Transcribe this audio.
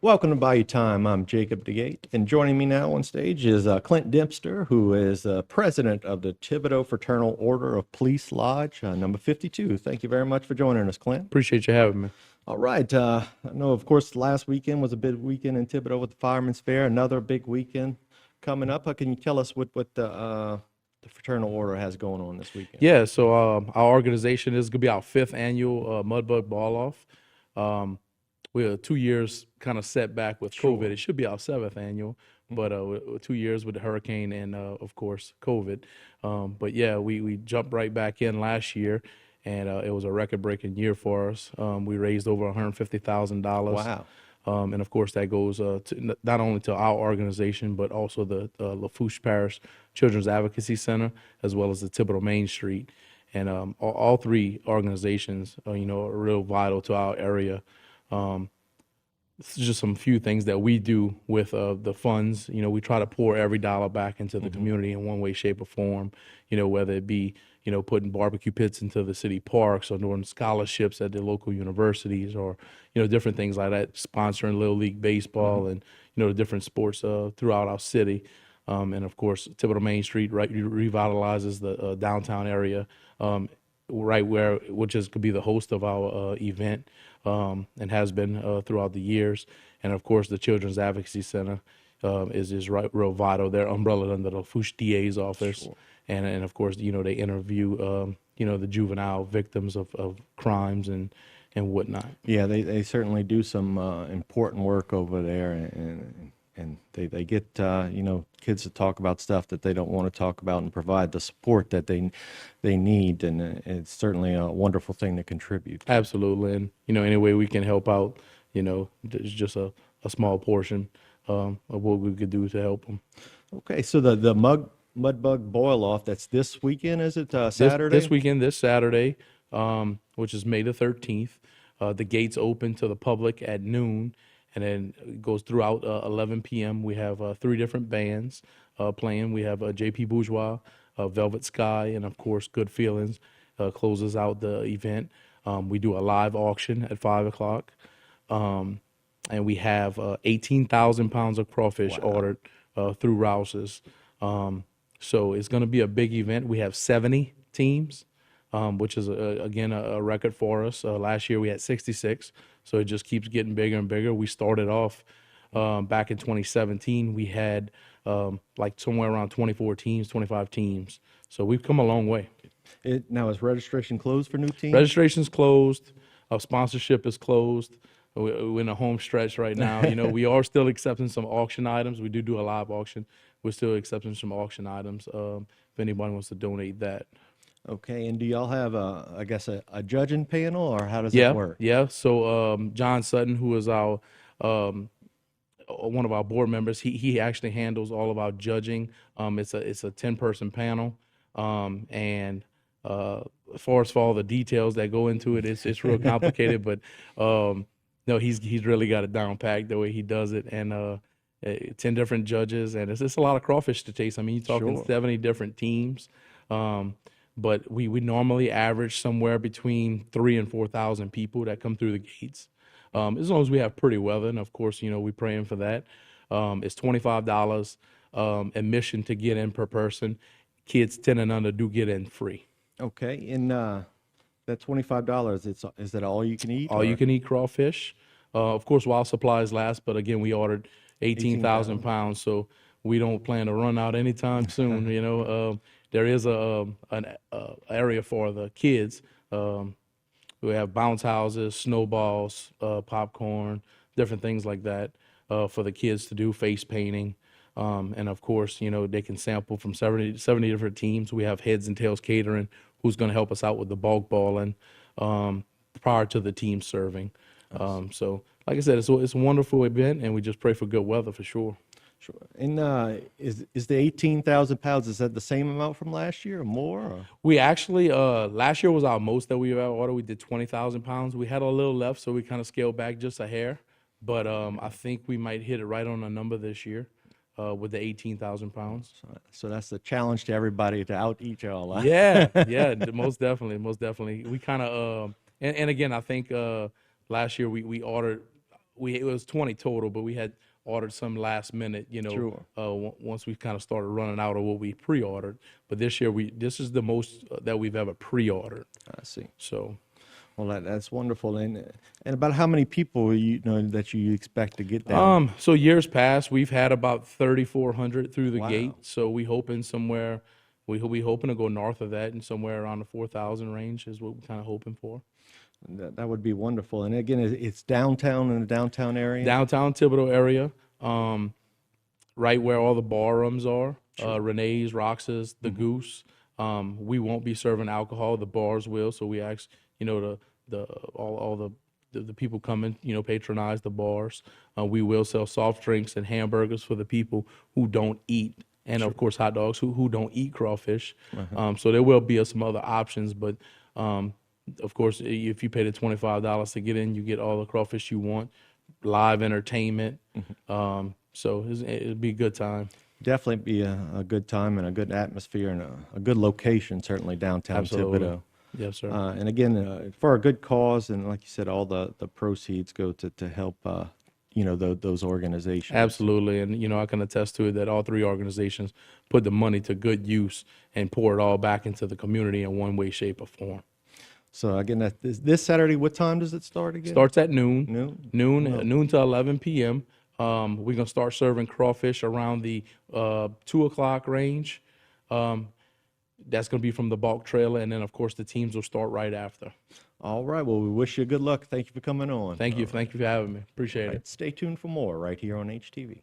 Welcome to Bayou Time. I'm Jacob DeGate, and joining me now on stage is Clint Dempster, who is president of the Thibodaux Fraternal Order of Police Lodge, number 52. Thank you very much for joining us, Clint. Appreciate you having me. All right. I know, of course, last weekend was a big weekend in Thibodaux with the Fireman's Fair. Another big weekend coming up. Can you tell us what the Fraternal Order has going on this weekend? Yeah, so our organization is going to be our fifth annual Mudbug Ball Off. We're 2 years kind of set back with COVID. It should be our seventh annual, but 2 years with the hurricane and, of course, COVID. But yeah, we jumped right back in last year, and it was a record-breaking year for us. We raised over $150,000. Wow. And of course, that goes to not only to our organization, but also the Lafourche Parish Children's Advocacy Center, as well as the Thibodaux Main Street. And all three organizations, are real vital to our area. It's just some few things that we do with the funds. We try to pour every dollar back into the community in one way, shape, or form. Whether it be putting barbecue pits into the city parks, or doing scholarships at the local universities, or different things like that. Sponsoring Little League baseball and different sports throughout our city. And of course, Thibodaux Main Street revitalizes the downtown area, which could be the host of our event. And has been throughout the years. And of course, the Children's Advocacy Center is real vital. They're umbrellaed under the Lafourche DA's office. Sure. And of course, they interview, the juvenile victims of crimes and whatnot. Yeah, they certainly do some important work over there, and they get kids to talk about stuff that they don't want to talk about and provide the support that they need, and it's certainly a wonderful thing to contribute. Absolutely, and any way we can help out, it's just a small portion of what we could do to help them. Okay, so the Mudbug Boil Off, that's this weekend, is it Saturday? This weekend, this Saturday, which is May the 13th. The gates open to the public at noon. And then it goes throughout 11 p.m. We have three different bands playing. We have J.P. Bourgeois, Velvet Sky, and of course, Good Feelings closes out the event. We do a live auction at 5 o'clock. And we have 18,000 pounds of crawfish ordered through Rouse's. So it's going to be a big event. We have 70 teams, which is, again, a record for us. Last year we had 66. So it just keeps getting bigger and bigger. We started off back in 2017. We had like somewhere around 24 teams, 25 teams. So we've come a long way. Now, is registration closed for new teams? Registration's closed. Our sponsorship is closed. We're in a home stretch right now. We are still accepting some auction items. We do a live auction. We're still accepting some auction items if anybody wants to donate that. Okay, and do y'all have a judging panel, or how does it work? Yeah. So John Sutton, who is our one of our board members, he actually handles all of our judging. It's a 10-person panel, and as far as for all the details that go into it, it's real complicated. But no, he's really got it down packed the way he does it, and 10 different judges, and it's a lot of crawfish to taste. I mean, you're talking 70 different teams. But we normally average somewhere between 3,000 and 4,000 people that come through the gates. As long as we have pretty weather, and of course, we're praying for that. It's $25 admission to get in per person. Kids 10 and under do get in free. Okay, and that $25, is that all you can eat? All you can eat crawfish. Of course, while supplies last, but again, we ordered 18,000 pounds, so we don't plan to run out anytime soon, There is an area for the kids. We have bounce houses, snowballs, popcorn, different things like that for the kids to do, face painting. And of course, they can sample from 70 different teams. We have Heads and Tails Catering, who's going to help us out with the bulk balling prior to the team serving. So like I said, it's a wonderful event, and we just pray for good weather for sure. Sure. And is the 18,000 pounds, is that the same amount from last year or more? Or? We actually, last year was our most that we ever ordered. We did 20,000 pounds. We had a little left, so we kind of scaled back just a hair. But I think we might hit it right on a number this year with the 18,000 pounds. So that's the challenge to everybody, to out-eat y'all. Yeah, most definitely. We kind of, and again, I think last year we ordered it was 20 total, but we had ordered some last minute, Sure. once we kind of started running out of what we pre-ordered. But this year, this is the most that we've ever pre-ordered. I see. So, Well, that's wonderful. And about how many people that you expect to get down? so years past, we've had about 3,400 through the Wow. gate. So we hoping somewhere, we hoping to go north of that, and somewhere around the 4,000 range is what we're kind of hoping for. That would be wonderful. And again, it's downtown, in the downtown area. Downtown Thibodaux area, right where all the ballrooms are, Renee's, Roxas, the Goose. We won't be serving alcohol. The bars will. So we ask, all the people coming, patronize the bars. We will sell soft drinks and hamburgers for the people who don't eat, and of course hot dogs who don't eat crawfish. So there will be some other options, but of course, if you pay the $25 to get in, you get all the crawfish you want, live entertainment. So it'll be a good time. Definitely be a good time and a good atmosphere and a good location, certainly downtown Absolutely. Thibodaux. Yes, sir. And again, for a good cause, and like you said, all the proceeds go to help, those organizations. Absolutely. And, I can attest to it that all three organizations put the money to good use and pour it all back into the community in one way, shape, or form. So again, this Saturday, what time does it start again? Starts at noon. Noon? Noon to 11 p.m. We're going to start serving crawfish around the 2 o'clock range. That's going to be from the bulk trailer, and then, of course, the teams will start right after. All right. Well, we wish you good luck. Thank you for coming on. Thank you for having me. Appreciate it. Stay tuned for more right here on HTV.